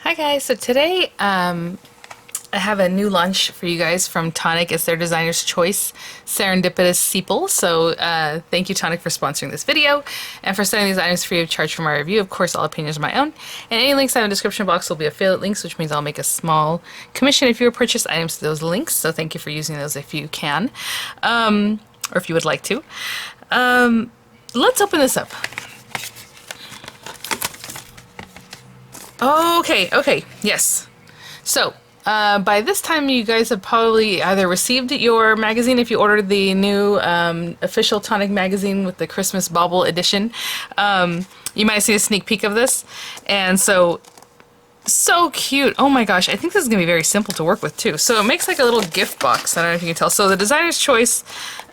Hi guys, so today I have a new launch for you guys from Tonic. It's their designer's choice Serendipitous Sepal. So thank you Tonic for sponsoring this video and for sending these items free of charge for my review. Of course all opinions are my own, and any links I have in the description box will be affiliate links, which means I'll make a small commission if you purchase items to those links. So thank you for using those if you can, or if you would like to. Let's open this up. Okay, yes. So, by this time you guys have probably either received your magazine if you ordered the new official Tonic magazine with the Christmas Bauble edition. You might see a sneak peek of this. And so cute. Oh my gosh, I think this is going to be very simple to work with too. So it makes like a little gift box. I don't know if you can tell. So the designer's choice,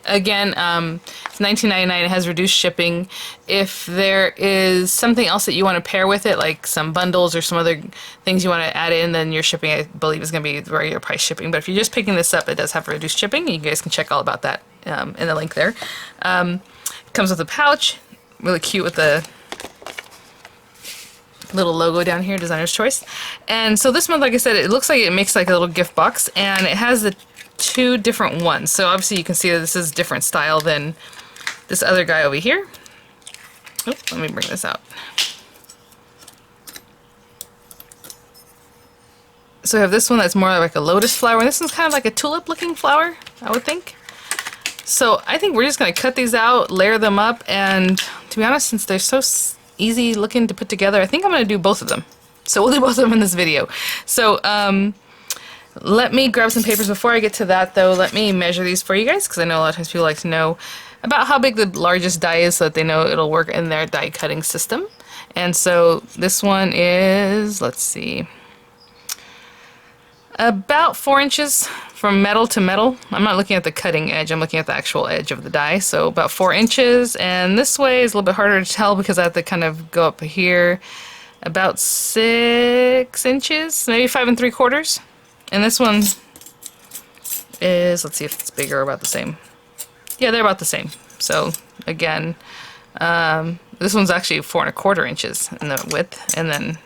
again, it's $19.99. It has reduced shipping. If there is something else that you want to pair with it, like some bundles or some other things you want to add in, then your shipping, I believe, is going to be regular price shipping. But if you're just picking this up, it does have reduced shipping. You guys can check all about that in the link there. It comes with a pouch, really cute with the little logo down here, designer's choice. And so this one, like I said, it looks like it makes like a little gift box, and it has the two different ones. So obviously you can see that this is a different style than this other guy over here. Oh, let me bring this out. So we have this one that's more like a lotus flower, and this one's kind of like a tulip looking flower, I would think. So I think we're just going to cut these out, layer them up, and to be honest, since they're so easy looking to put together, I think I'm going to do both of them. So we'll do both of them in this video. So let me grab some papers. Before I get to that though, let me measure these for you guys, because I know a lot of times people like to know about how big the largest die is so that they know it'll work in their die cutting system. And so this one is, let's see, about 4 inches from metal to metal. I'm not looking at the cutting edge, I'm looking at the actual edge of the die. So about 4 inches, and this way is a little bit harder to tell because I have to kind of go up here about 6 inches, maybe 5 3/4. And this one is, let's see if it's bigger or about the same. Yeah, they're about the same. So again, this one's actually 4 1/4 inches in the width, and then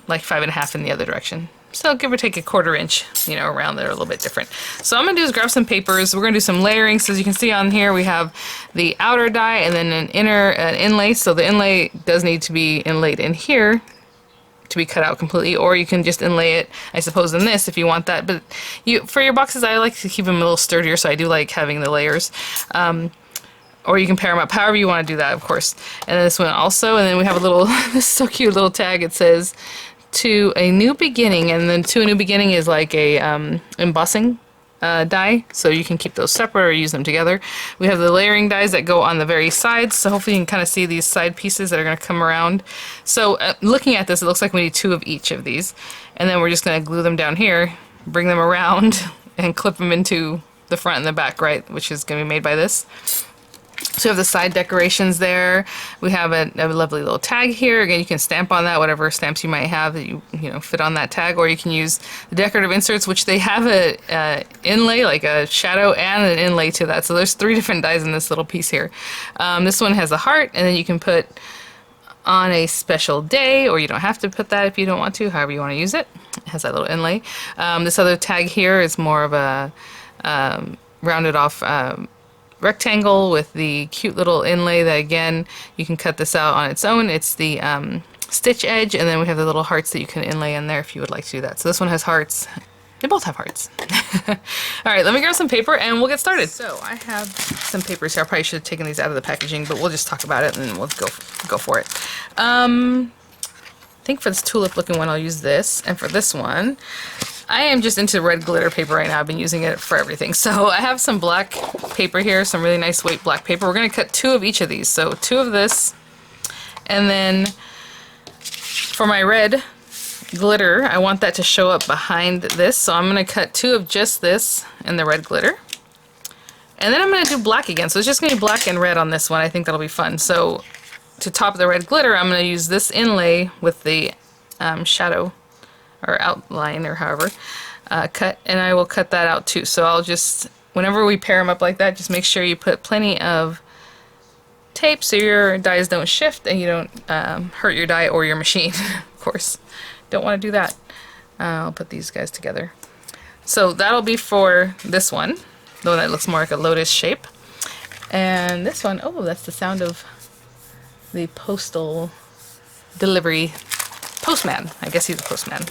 like 5 1/2 in the other direction. So give or take a 1/4 inch, you know, around there, a little bit different. So I'm going to do is grab some papers. We're going to do some layering. So as you can see on here, we have the outer die and then an inlay. So the inlay does need to be inlaid in here to be cut out completely, or you can just inlay it, I suppose, in this if you want that. But for your boxes, I like to keep them a little sturdier, so I do like having the layers. Or you can pair them up however you want to do that, of course. And then this one also, and then we have a little, this so cute little tag. It says, "To a new beginning," and then "to a new beginning" is like a embossing die, so you can keep those separate or use them together. We have the layering dies that go on the very sides, so hopefully you can kind of see these side pieces that are going to come around. So looking at this, it looks like we need 2 of each of these, and then we're just going to glue them down here, bring them around, and clip them into the front and the back, right, which is going to be made by this. So we have the side decorations there. We have a lovely little tag here. Again, you can stamp on that, whatever stamps you might have that you know fit on that tag, or you can use the decorative inserts, which they have a inlay, like a shadow and an inlay to that. So there's 3 different dies in this little piece here. This one has a heart, and then you can put on a special day, or you don't have to put that if you don't want to, however you want to use it. It has that little inlay. This other tag here is more of a rounded off rectangle with the cute little inlay that, again, you can cut this out on its own. It's the stitch edge, and then we have the little hearts that you can inlay in there if you would like to do that. So this one has hearts. They both have hearts. Alright, let me grab some paper and we'll get started. So I have some papers here. I probably should have taken these out of the packaging, but we'll just talk about it and then we'll go for it. I think for this tulip looking one I'll use this, and for this one I am just into red glitter paper right now. I've been using it for everything. So I have some black paper here, some really nice weight black paper. We're going to cut 2 of each of these. So 2 of this, and then for my red glitter, I want that to show up behind this. So I'm going to cut 2 of just this and the red glitter. And then I'm going to do black again. So it's just going to be black and red on this one. I think that'll be fun. So to top the red glitter, I'm going to use this inlay with the shadow or outline, or however, cut, and I will cut that out too. So I'll just, whenever we pair them up like that, just make sure you put plenty of tape so your dies don't shift and you don't hurt your die or your machine. Of course, don't want to do that. I'll put these guys together. So that'll be for this one, the one that looks more like a lotus shape. And this one, oh, that's the sound of the postal delivery postman. I guess he's a postman.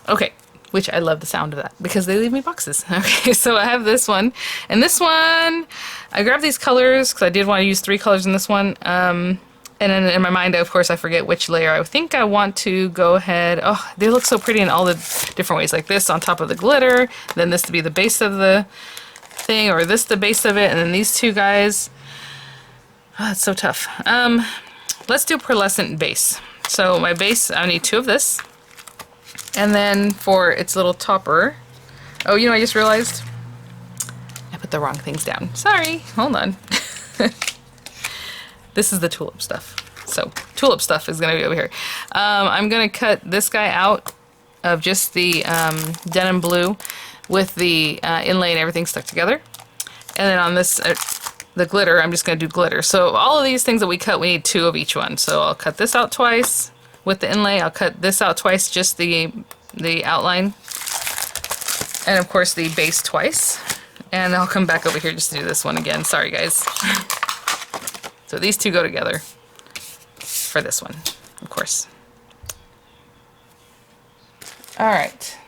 Okay, which I love the sound of that because they leave me boxes. Okay, so I have this one, and this one, I grabbed these colors because I did want to use 3 colors in this one. And then in my mind, of course, I forget which layer. I think I want to go ahead. Oh, they look so pretty in all the different ways, like this on top of the glitter, then this to be the base of the thing, or this the base of it, and then these 2 guys. Oh, it's so tough. Let's do Pearlescent Base. So my base, I need 2 of this. And then for its little topper, oh, you know, I just realized I put the wrong things down. Sorry, hold on. This is the tulip stuff. So tulip stuff is gonna be over here. I'm gonna cut this guy out of just the denim blue with the inlay and everything stuck together. And then on this, the glitter, I'm just gonna do glitter. So all of these things that we cut, we need 2 of each one. So I'll cut this out twice with the inlay. I'll cut this out twice, just the outline. And of course the base twice. And I'll come back over here just to do this one again. Sorry guys. So these 2 go together for this one, of course. Alright.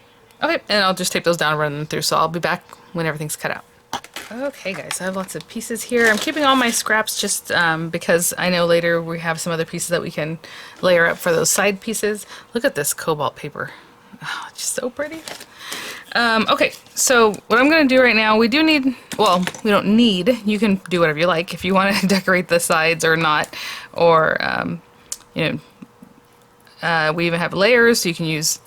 Okay, and I'll just tape those down and run them through, so I'll be back when everything's cut out. Okay guys, I have lots of pieces here. I'm keeping all my scraps just because I know later we have some other pieces that we can layer up for those side pieces. Look at this cobalt paper. Oh, it's just so pretty. Okay, so what I'm going to do right now, we do need, well, we don't need, you can do whatever you like if you want to decorate the sides or not, or, you know, we even have layers, so you can use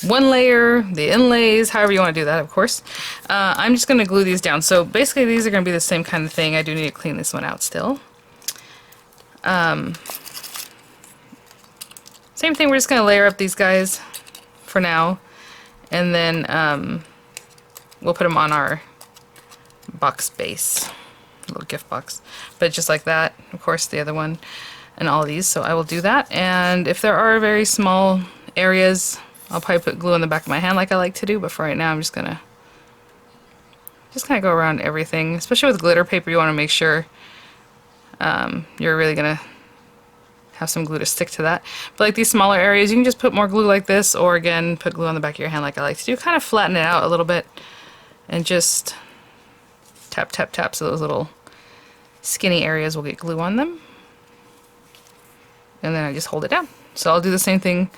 1 layer, the inlays, however you want to do that, of course. I'm just going to glue these down. So basically these are going to be the same kind of thing. I do need to clean this one out still. Same thing, we're just going to layer up these guys for now. And then we'll put them on our box base, little gift box. But just like that, of course, the other one, and all of these. So I will do that. And if there are very small areas, I'll probably put glue on the back of my hand like I like to do. But for right now, I'm just gonna kind of go around everything. Especially with glitter paper, you want to make sure you're really gonna have some glue to stick to that. But like these smaller areas, you can just put more glue like this, or again, put glue on the back of your hand like I like to do. Kind of flatten it out a little bit and just tap, tap, tap so those little skinny areas will get glue on them. And then I just hold it down. So I'll do the same thing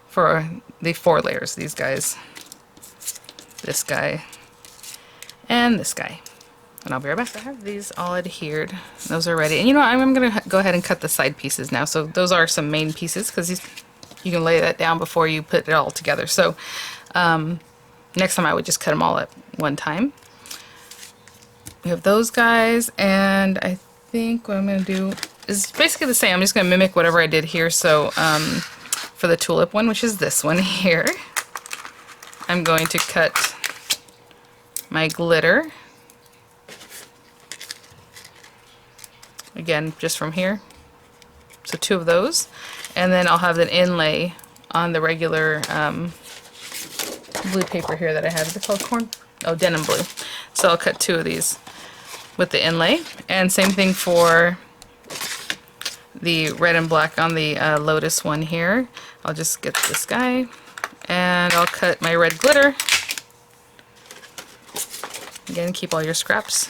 for the 4 layers. These guys, this guy, and this guy. And I'll be right back. I have these all adhered. Those are ready. And you know what? I'm going to go ahead and cut the side pieces now. So those are some main pieces because you can lay that down before you put it all together. So next time I would just cut them all at one time. We have those guys, and I think what I'm going to do is basically the same. I'm just going to mimic whatever I did here. So for the tulip one, which is this one here, I'm going to cut my glitter. Again, just from here. So 2 of those. And then I'll have an inlay on the regular blue paper here that I have. Is it called corn? Oh, denim blue. So I'll cut 2 of these with the inlay. And same thing for the red and black on the lotus one here. I'll just get this guy. And I'll cut my red glitter. Again, keep all your scraps.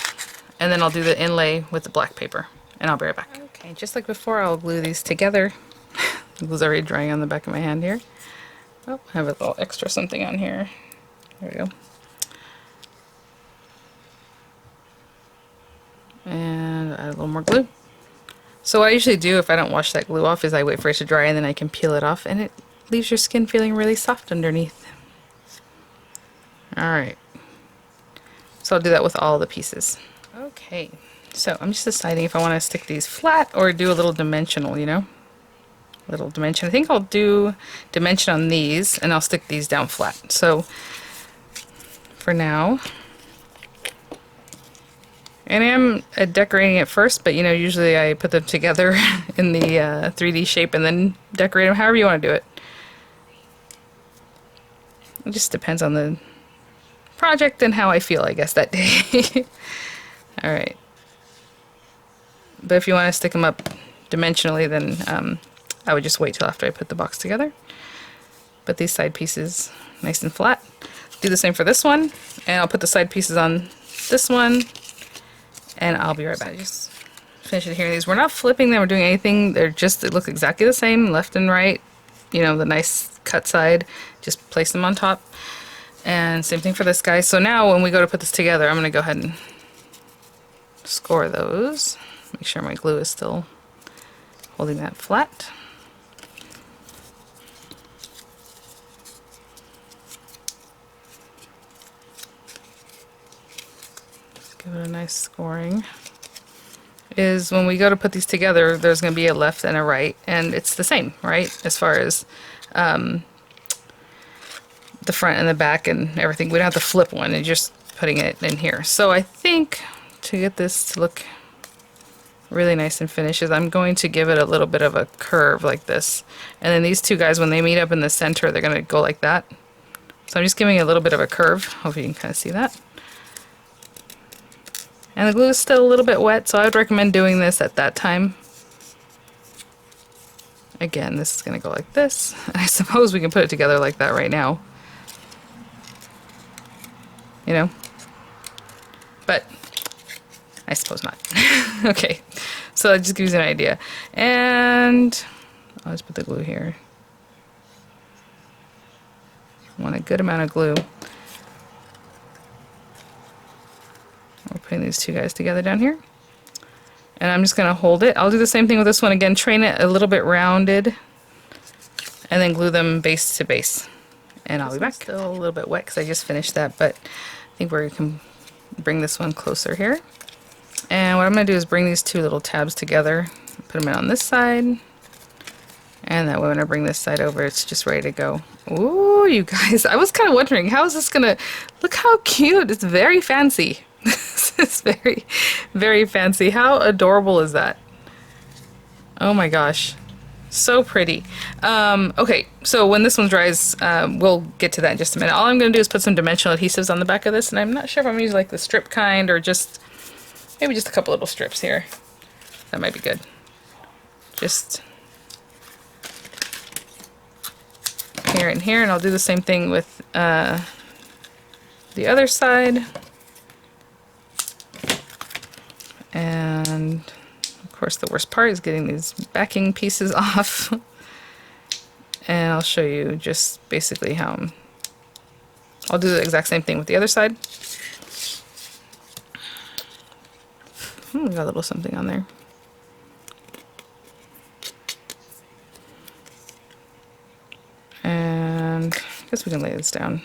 And then I'll do the inlay with the black paper. And I'll be right back. Okay, just like before, I'll glue these together. The glue's already drying on the back of my hand here. Oh, I have a little extra something on here. There we go. And add a little more glue. So what I usually do if I don't wash that glue off is I wait for it to dry and then I can peel it off, and it leaves your skin feeling really soft underneath. Alright. So I'll do that with all the pieces. Okay. So I'm just deciding if I want to stick these flat or do a little dimensional, you know? Little dimension. I think I'll do dimension on these and I'll stick these down flat. So for now, And I am decorating it first, but you know, usually I put them together in the 3D shape and then decorate them however you want to do it. It just depends on the project and how I feel, I guess, that day. Alright. But if you want to stick them up dimensionally, then I would just wait till after I put the box together. Put these side pieces nice and flat. Do the same for this one, and I'll put the side pieces on this one. And I'll be right back. Just finish it here. These, we're not flipping them or doing anything. They're just, they look exactly the same, left and right. You know, the nice cut side. Just place them on top. And same thing for this guy. So now when we go to put this together, I'm going to go ahead and score those. Make sure my glue is still holding that flat. Give it a nice scoring. Is when we go to put these together, there's going to be a left and a right, and it's the same, right? As far as the front and the back and everything. We don't have to flip one, and just putting it in here. So I think to get this to look really nice and finished, is I'm going to give it a little bit of a curve like this. And then these two guys, when they meet up in the center, they're going to go like that. So I'm just giving it a little bit of a curve. Hope you can kind of see that. And the glue is still a little bit wet, so I would recommend doing this at that time. Again, this is going to go like this. And I suppose we can put it together like that right now. You know? But I suppose not. Okay, so that just gives you an idea. And I'll just put the glue here. I want a good amount of glue. We're putting these two guys together down here. And I'm just going to hold it. I'll do the same thing with this one again. Train it a little bit rounded. And then glue them base to base. And I'll be back. Still a little bit wet because I just finished that. But I think we can bring this one closer here. And what I'm going to do is bring these two little tabs together. Put them in on this side. And that way when I bring this side over, it's just ready to go. Ooh, you guys. I was kind of wondering, how is this going to... Look how cute. It's very fancy. It's very, very fancy. How adorable is that? Oh my gosh. So pretty. Okay, so when this one dries, we'll get to that in just a minute. All I'm going to do is put some dimensional adhesives on the back of this, and I'm not sure if I'm going to use like the strip kind or just, maybe just a couple little strips here. That might be good. Just here and here, and I'll do the same thing with the other side. And of course the worst part is getting these backing pieces off. And I'll show you just basically how I'll do the exact same thing with the other side. We got a little something on there. And I guess we can lay this down.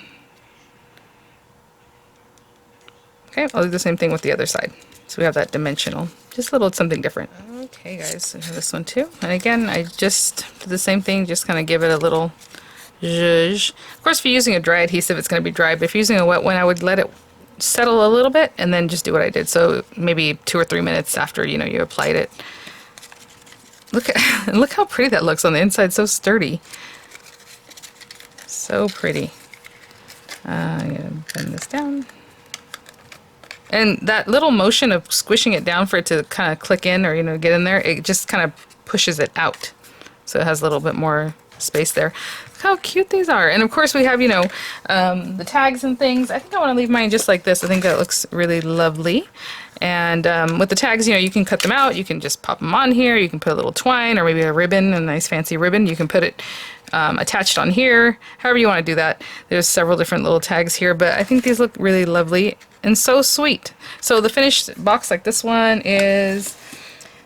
Okay, I'll do the same thing with the other side. So we have that dimensional, just a little something different. Okay guys, so this one too. And again, I just did the same thing, just kind of give it a little zhuzh. Of course, if you're using a dry adhesive, it's going to be dry, but if you're using a wet one, I would let it settle a little bit and then just do what I did. So maybe 2 or 3 minutes after, you know, you applied it. Look at, look how pretty that looks on the inside, so sturdy. So pretty. I'm going to bend this down. And that little motion of squishing it down for it to kind of click in or, you know, get in there, it just kind of pushes it out. So it has a little bit more space there. Look how cute these are. And of course we have, you know, the tags and things. I think I want to leave mine just like this. I think that looks really lovely. And with the tags, you know, you can cut them out. You can just pop them on here. You can put a little twine or maybe a ribbon, a nice fancy ribbon. You can put it attached on here, however you want to do that. There's several different little tags here, but I think these look really lovely and so sweet. So the finished box like this one is,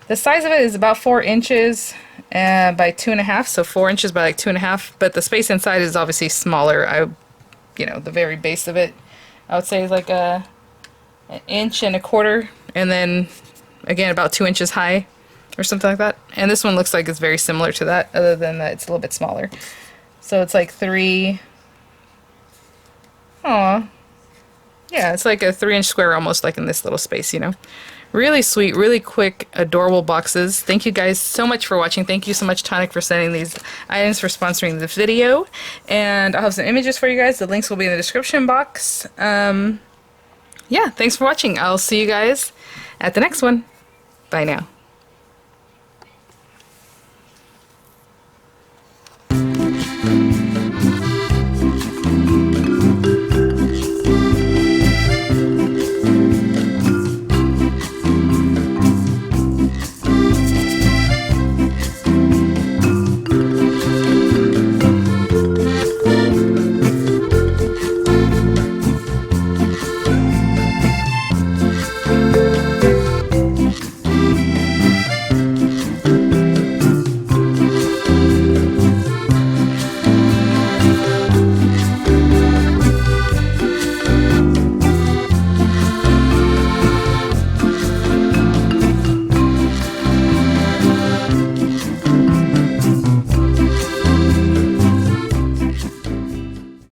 the size of it is about 4 inches by 2.5, so 4 inches by like 2.5, but the space inside is obviously smaller. You know, the very base of it, I would say is like an 1.25 inches, and then again about 2 inches high or something like that. And this one looks like it's very similar to that, other than that it's a little bit smaller. So it's like 3. Aw, Yeah, it's like a 3-inch square almost, like in this little space, you know. Really sweet, really quick, adorable boxes. Thank you guys so much for watching. Thank you so much, Tonic, for sending these items, for sponsoring this video. And I'll have some images for you guys. The links will be in the description box. Yeah, thanks for watching. I'll see you guys at the next one. Bye now.